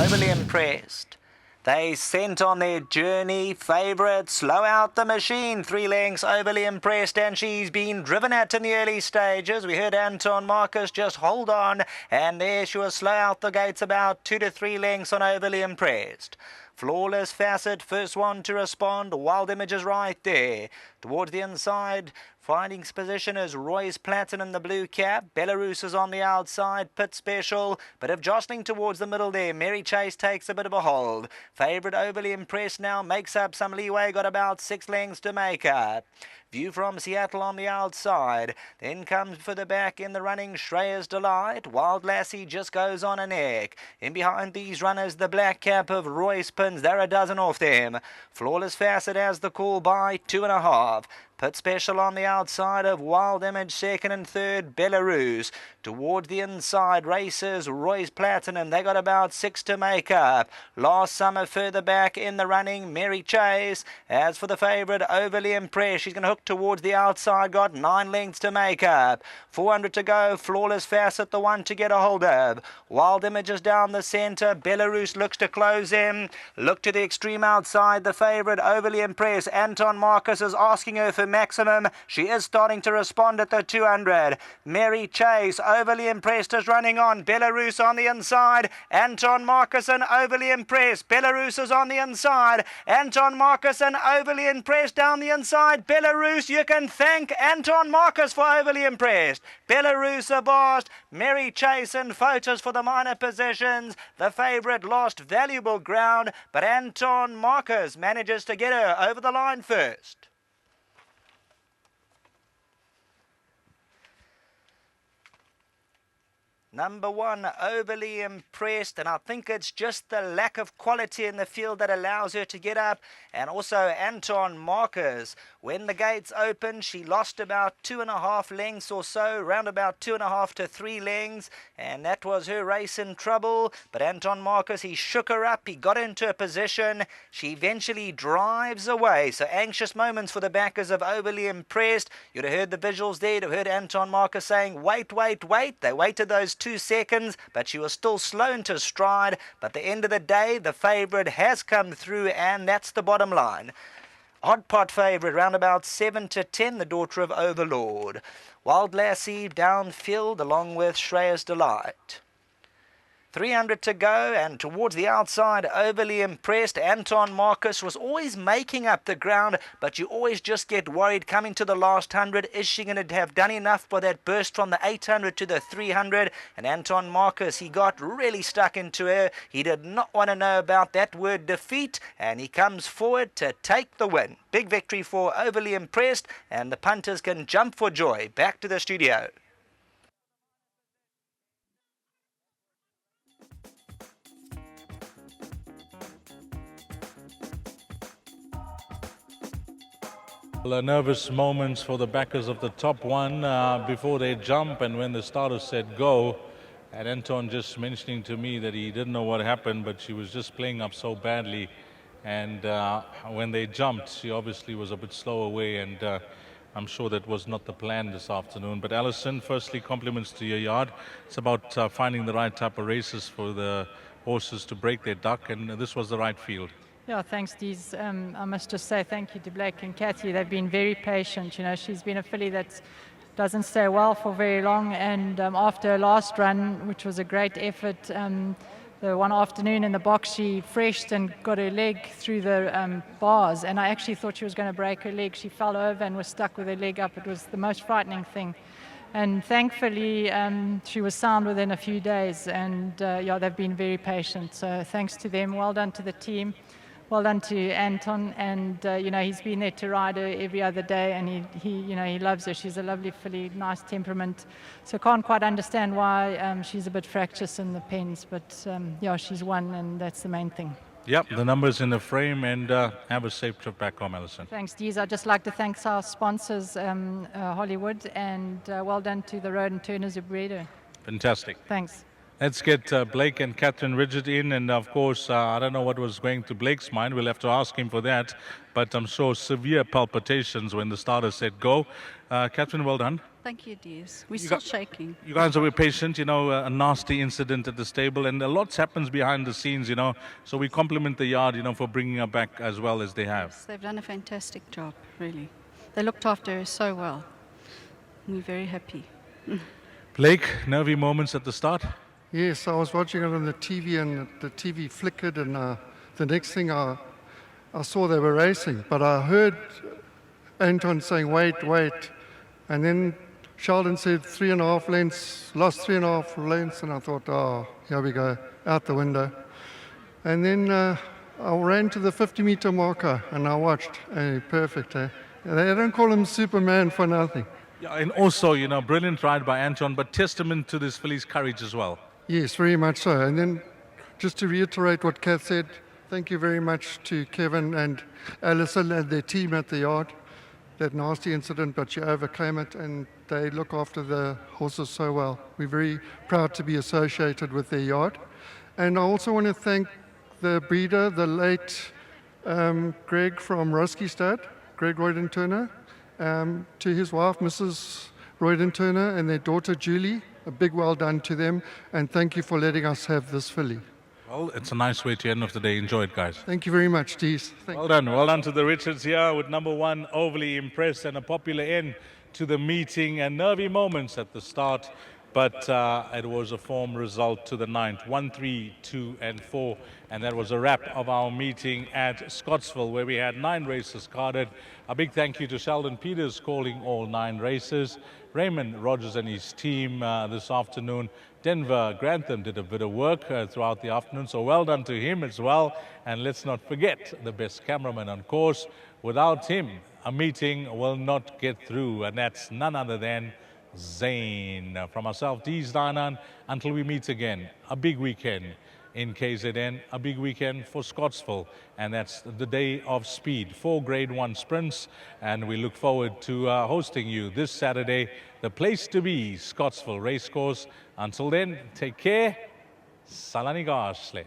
overly impressed. They sent on their journey. Favourite, slow out the machine. 3 lengths, overly impressed, and she's been driven at in the early stages. We heard Anton Marcus just hold on, and there she was slow out the gates, about 2 to 3 lengths on overly impressed. Flawless Facet, first one to respond. Wild Image is right there. Towards the inside, finding position is Roy's Platinum, the blue cap. Belarus is on the outside, Pit Special. Bit of jostling towards the middle there. Mary Chase takes a bit of a hold. Favourite overly impressed now, makes up some leeway, got about 6 lengths to make up. View from Seattle on the outside. Then comes for the back in the running Shreya's Delight. Wild Lassie just goes on a neck. In behind these runners, the black cap of Roy's Pins. They're a dozen off them. Flawless Facet has the call by 2.5. Pit Special on the outside of Wild Image, second and third, Belarus. Towards the inside, races Roy's Platinum. They got about 6 to make up. Last summer further back in the running, Mary Chase. As for the favourite, overly impressed. She's going to hook towards the outside, got 9 lengths to make up. 400 to go, Flawless Facet, the one to get a hold of. Wild Images down the centre, Belarus looks to close in. Look to the extreme outside, the favourite, overly impressed. Anton Marcus is asking her for maximum. She is starting to respond at the 200. Mary Chase, overly impressed, is running on. Belarus on the inside. Anton Marcuson, overly impressed. Belarus is on the inside. Anton Marcuson, overly impressed down the inside. Belarus, you can thank Anton Marcus for overly impressed. Belarus abashed. Mary Chase in photos for the minor positions. The favourite lost valuable ground, but Anton Marcus manages to get her over the line first. Number 1, overly impressed, and I think it's just the lack of quality in the field that allows her to get up. And also Anton Marcus, when the gates opened, she lost about 2.5 lengths or so, round about 2.5 to 3 lengths, and that was her race in trouble. But Anton Marcus, he shook her up, he got into a position, she eventually drives away. So anxious moments for the backers of overly impressed. You'd have heard the visuals there, you'd have heard Anton Marcus saying, wait, wait, wait. They waited those 2 seconds, but she was still slow into stride. But at the end of the day, the favourite has come through, and that's the bottom line. Odd pot favourite, round about 7 to 10, the daughter of Overlord. Wild Lassie downfield along with Shreya's Delight. 300 to go, and towards the outside, overly impressed. Anton Marcus was always making up the ground, but you always just get worried coming to the last 100. Is she going to have done enough for that burst from the 800 to the 300? And Anton Marcus, he got really stuck into her. He did not want to know about that word defeat, and he comes forward to take the win. Big victory for overly impressed, and the punters can jump for joy. Back to the studio. Nervous moments for the backers of the top one before they jump, and when the starter said go, and Anton just mentioning to me that he didn't know what happened, but she was just playing up so badly, and when they jumped, she obviously was a bit slow away, and I'm sure that was not the plan this afternoon. But Alison, firstly, compliments to your yard. It's about finding the right type of races for the horses to break their duck, and this was the right field. Yeah, thanks, Dees. I must just say thank you to Blake and Kathy. They've been very patient. You know, she's been a filly that doesn't stay well for very long. And after her last run, which was a great effort, the one afternoon in the box, she freshed and got her leg through the bars. And I actually thought she was going to break her leg. She fell over and was stuck with her leg up. It was the most frightening thing. And thankfully, she was sound within a few days. And yeah, they've been very patient. So thanks to them. Well done to the team. Well done to Anton, and you know, he's been there to ride her every other day, and he loves her. She's a lovely filly, nice temperament. So can't quite understand why she's a bit fractious in the pens, but yeah, she's won, and that's the main thing. Yep, the numbers in the frame, and have a safe trip back home, Alison. Thanks, Dees. I'd just like to thank our sponsors, Hollywood, and well done to the Road and Turners of Bredo. Fantastic. Thanks. Let's get Blake and Catherine Ridgett in, and of course, I don't know what was going to Blake's mind. We'll have to ask him for that, but I'm sure severe palpitations when the starter said go. Catherine, well done. Thank you, Dees. We're You still got- shaking. You guys are very patient, a nasty incident at the stable, and a lot happens behind the scenes, So we compliment the yard, for bringing her back as well as they have. Yes, they've done a fantastic job, really. They looked after her so well. We're very happy. Blake, nervy moments at the start? Yes, I was watching it on the TV and the TV flickered, and the next thing I saw they were racing, but I heard Anton saying, wait, wait, and then Sheldon said 3.5 lengths, lost 3.5 lengths, and I thought, oh, here we go, out the window. And then I ran to the 50-meter marker and I watched, perfect. They don't call him Superman for nothing. Yeah, and also, brilliant ride by Anton, but testament to this filly's courage as well. Yes, very much so. And then just to reiterate what Kath said, thank you very much to Kevin and Alison and their team at the yard. That nasty incident, but you overcame it, and they look after the horses so well. We're very proud to be associated with their yard. And I also want to thank the breeder, the late Greg from Roskilde, Greg Royden-Turner, to his wife, Mrs. Royden-Turner, and their daughter, Julie. A big well done to them, and thank you for letting us have this filly. Well, it's a nice way to end of the day. Enjoy it, guys. Thank you very much, Dees. Well done. Well done to the Richards here with number 1, overly impressed, and a popular end to the meeting, and nervy moments at the start. But it was a form result to the 9th, 1, 3, 2, and 4. And that was a wrap of our meeting at Scottsville, where we had 9 races carded. A big thank you to Sheldon Peters calling all 9 races. Raymond Rogers and his team this afternoon. Denver Grantham did a bit of work throughout the afternoon, so well done to him as well. And let's not forget the best cameraman on course. Without him, a meeting will not get through, and that's none other than Zane. From myself, Dees Dainan, until we meet again, a big weekend in KZN, a big weekend for Scottsville, and that's the day of speed, 4 Grade 1 sprints, and we look forward to hosting you this Saturday, the place to be, Scottsville Racecourse. Until then, take care, Salani Gasle.